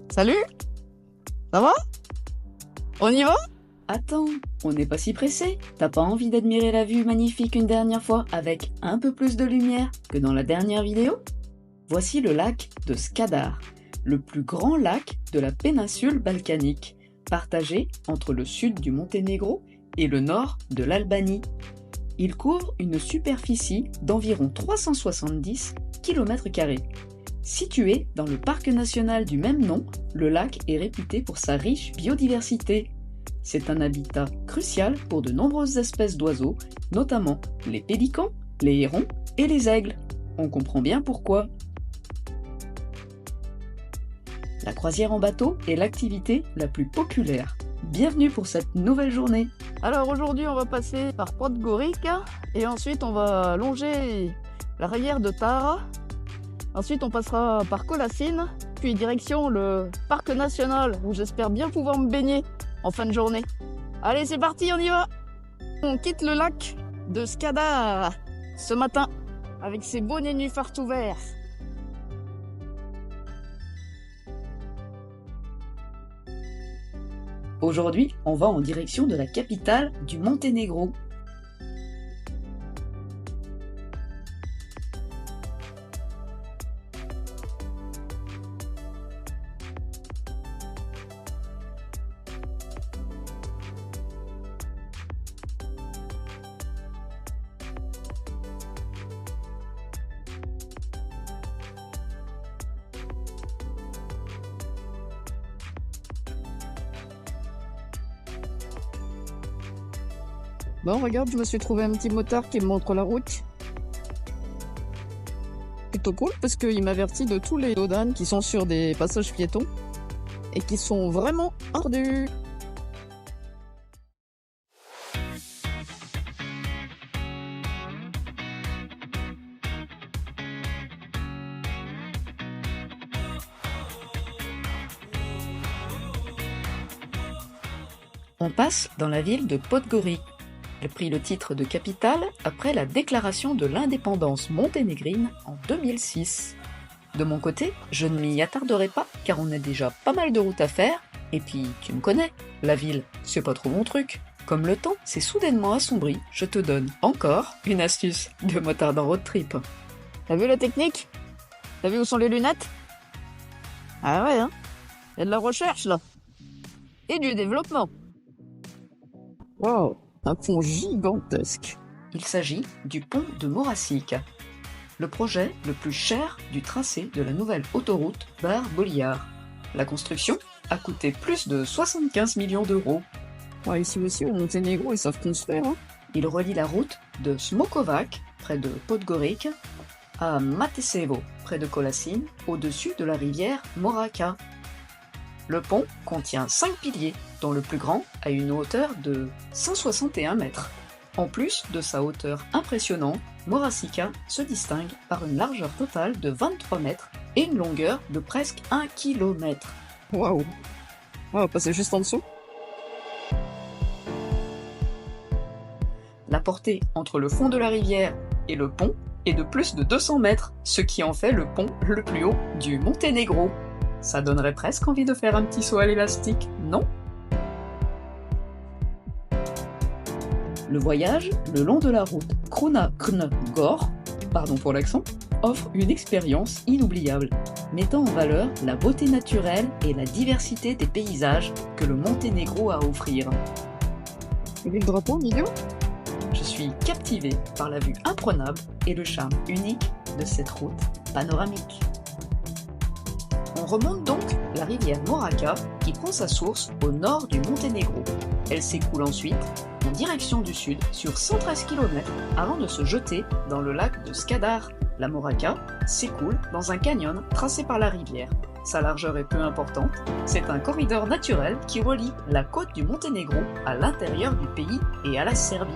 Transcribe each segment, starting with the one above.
Salut? Ça va? On y va? Attends, on n'est pas si pressé. T'as pas envie d'admirer la vue magnifique une dernière fois avec un peu plus de lumière que dans la dernière vidéo? Voici le lac de Skadar, le plus grand lac de la péninsule balkanique, partagé entre le sud du Monténégro et le nord de l'Albanie. Il couvre une superficie d'environ 370 km². Situé dans le parc national du même nom, le lac est réputé pour sa riche biodiversité. C'est un habitat crucial pour de nombreuses espèces d'oiseaux, notamment les pélicans, les hérons et les aigles. On comprend bien pourquoi. La croisière en bateau est l'activité la plus populaire. Bienvenue pour cette nouvelle journée. Alors aujourd'hui on va passer par Podgorica et ensuite on va longer la rivière de Tara. Ensuite on passera par Kolasine, puis direction le parc national où j'espère bien pouvoir me baigner en fin de journée. Allez c'est parti, on y va! On quitte le lac de Skadar ce matin avec ses beaux nénuphars tout verts. Aujourd'hui, on va en direction de la capitale du Monténégro. Bon, regarde, je me suis trouvé un petit motard qui me montre la route. Plutôt cool parce qu'il m'avertit de tous les dodanes qui sont sur des passages piétons et qui sont vraiment ardus. On passe dans la ville de Podgorica. Elle prit le titre de capitale après la déclaration de l'indépendance monténégrine en 2006. De mon côté, je ne m'y attarderai pas car on a déjà pas mal de routes à faire, et puis tu me connais, la ville, c'est pas trop mon truc. Comme le temps s'est soudainement assombri, je te donne encore une astuce de motard en road trip. T'as vu la technique? T'as vu où sont les lunettes? Ah ouais, hein? Il y a de la recherche là. Et du développement. Wow, un pont gigantesque. Il s'agit du pont de Morassica, le projet le plus cher du tracé de la nouvelle autoroute Bar-Bolívar. La construction a coûté plus de 75 millions d'euros. Ouais, ici aussi au Monténégro, ils savent construire. Hein. Il relie la route de Smokovac, près de Podgorica, à Matesevo, près de Kolasine, au-dessus de la rivière Moraca. Le pont contient 5 piliers, dont le plus grand a une hauteur de 161 mètres. En plus de sa hauteur impressionnante, Morassica se distingue par une largeur totale de 23 mètres et une longueur de presque 1 km. Waouh! On va passer juste en dessous. La portée entre le fond de la rivière et le pont est de plus de 200 mètres, ce qui en fait le pont le plus haut du Monténégro. Ça donnerait presque envie de faire un petit saut à l'élastique, non? Le voyage le long de la route Kruna-Krn-Gor, pardon pour l'accent, offre une expérience inoubliable, mettant en valeur la beauté naturelle et la diversité des paysages que le Monténégro a à offrir. T'as vu le drapeau au milieu? Je suis captivé par la vue imprenable et le charme unique de cette route panoramique. On remonte donc la rivière Moraca qui prend sa source au nord du Monténégro. Elle s'écoule ensuite en direction du sud sur 113 km avant de se jeter dans le lac de Skadar. La Moraca s'écoule dans un canyon tracé par la rivière. Sa largeur est peu importante, c'est un corridor naturel qui relie la côte du Monténégro à l'intérieur du pays et à la Serbie.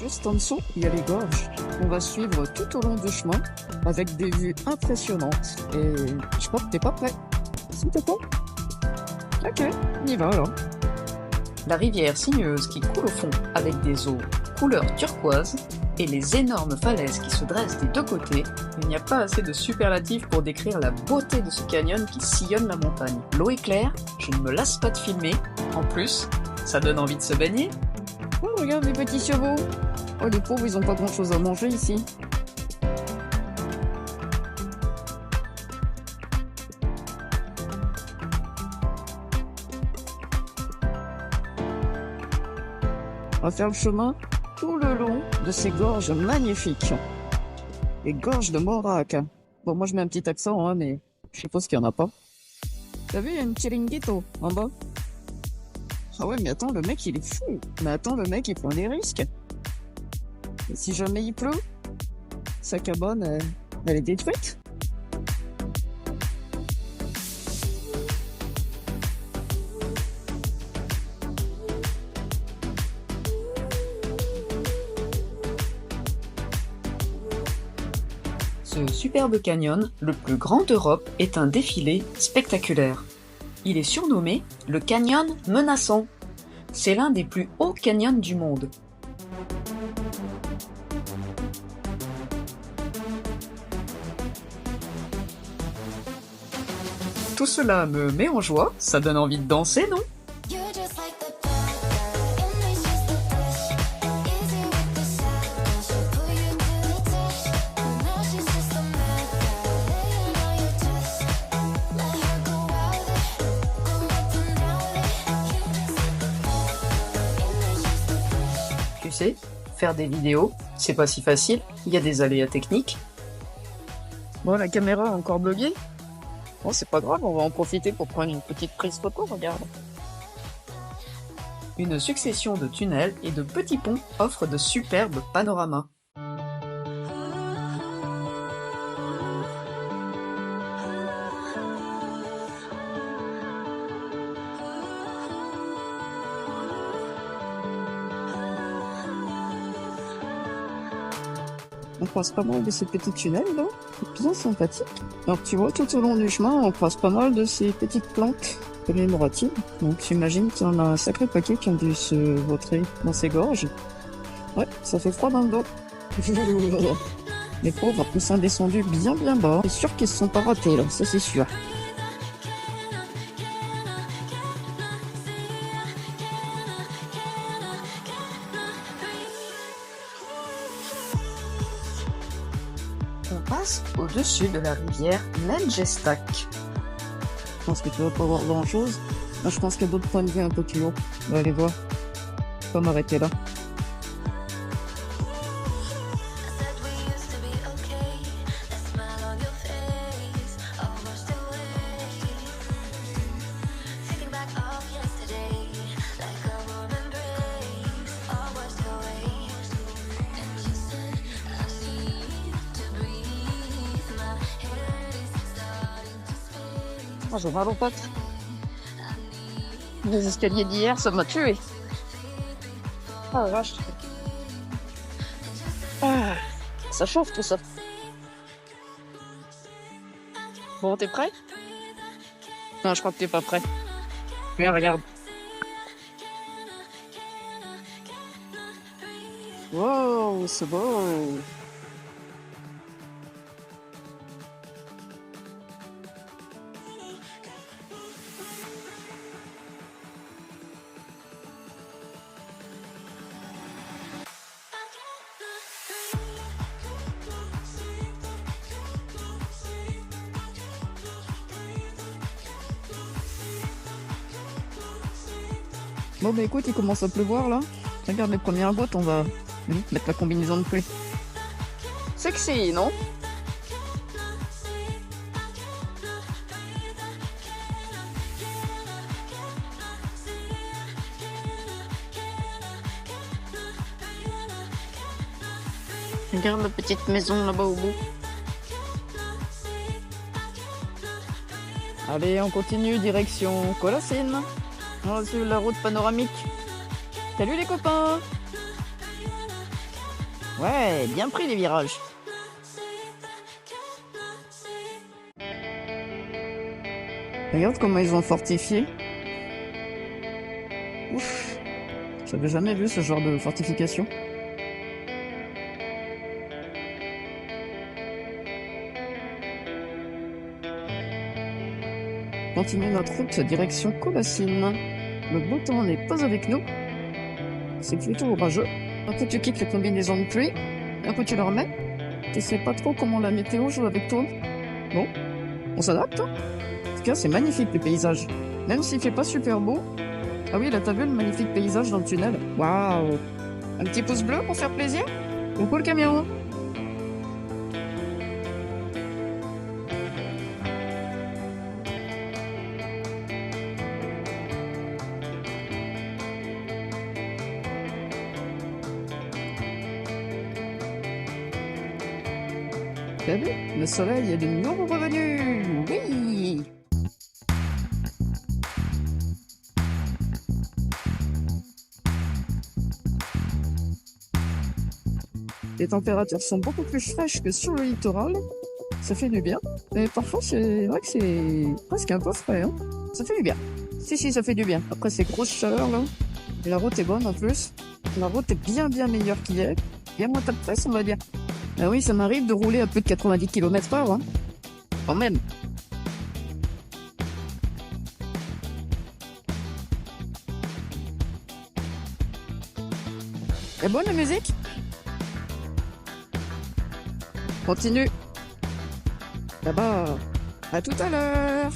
Juste en dessous, il y a les gorges. On va suivre tout au long du chemin avec des vues impressionnantes. Et je crois que t'es pas prêt. Si t'es pas? Ok, on y va alors. La rivière sinueuse qui coule au fond avec des eaux couleur turquoise et les énormes falaises qui se dressent des deux côtés, il n'y a pas assez de superlatifs pour décrire la beauté de ce canyon qui sillonne la montagne. L'eau est claire, je ne me lasse pas de filmer, en plus, ça donne envie de se baigner. Oh, regarde les petits chevaux. Oh, les pauvres, ils ont pas grand chose à manger ici. On va faire le chemin tout le long de ces gorges magnifiques. Les gorges de Morak. Bon, moi je mets un petit accent, hein, mais je suppose qu'il n'y en a pas. T'as vu, il y a une chiringuito en bas. Ah ouais, mais attends, le mec il est fou. Mais attends, le mec il prend des risques. Et si jamais il pleut, sa cabane, elle est détruite. Ce superbe canyon, le plus grand d'Europe, est un défilé spectaculaire. Il est surnommé le canyon menaçant. C'est l'un des plus hauts canyons du monde. Tout cela me met en joie, ça donne envie de danser, non ? Tu sais, faire des vidéos, c'est pas si facile, il y a des aléas techniques. Bon, la caméra a encore bugué. Bon, c'est pas grave, on va en profiter pour prendre une petite prise photo, regarde. Une succession de tunnels et de petits ponts offre de superbes panoramas. On croise pas mal de ces petits tunnels là, c'est bien sympathique. Alors tu vois, tout au long du chemin, on croise pas mal de ces petites plantes commémoratives. Donc j'imagine qu'il y en a un sacré paquet qui ont dû se vautrer dans ces gorges. Ouais, ça fait froid dans le dos. Les pauvres, ils sont descendus bien bas. C'est sûr qu'ils se sont pas ratés là, ça c'est sûr. On passe au-dessus de la rivière Nengestak. Je pense que tu vas pas voir grand chose. Moi, je pense qu'il y a d'autres points de vue un peu plus haut. On va aller voir. Je vais pas m'arrêter là. Oh, j'ai mal aux pattes. Les escaliers d'hier, ça m'a tué. Ah la vache. Ah, ça chauffe tout ça. Bon, t'es prêt? Non, je crois que t'es pas prêt. Mais regarde. Wow, c'est beau. Bon bah écoute, il commence à pleuvoir là. Regarde les premières gouttes, on va vite mettre la combinaison de pluie. Sexy, non? Regarde la petite maison là-bas au bout. Allez, on continue, direction Colassine. On va suivre la route panoramique. Salut les copains! Ouais, bien pris les virages. Regarde comment ils ont fortifié. Ouf! J'avais jamais vu ce genre de fortification. continuer notre route direction Colassine. Le beau temps n'est pas avec nous. C'est plutôt orageux. Un coup tu quittes les combinaisons de pluie, un coup tu le remets. Tu sais pas trop comment la météo joue avec toi. Bon, on s'adapte. En tout cas, c'est magnifique le paysage. Même s'il fait pas super beau. Ah oui, là t'as vu le magnifique paysage dans le tunnel. Waouh! Un petit pouce bleu pour faire plaisir? Coucou le camion! T'as vu? Le soleil est de nouveau revenu! Oui! Les températures sont beaucoup plus fraîches que sur le littoral. Ça fait du bien. Mais parfois, c'est vrai que c'est presque un peu frais. Hein. Ça fait du bien. Si, ça fait du bien. Après ces grosses chaleurs, là. Et la route est bonne en plus. La route est bien meilleure qu'hier. Bien moins de presse, on va dire. Ah oui, ça m'arrive de rouler à plus de 90 km/h. Hein. Quand même. C'est bonne la musique? Continue. Là-bas. À tout à l'heure.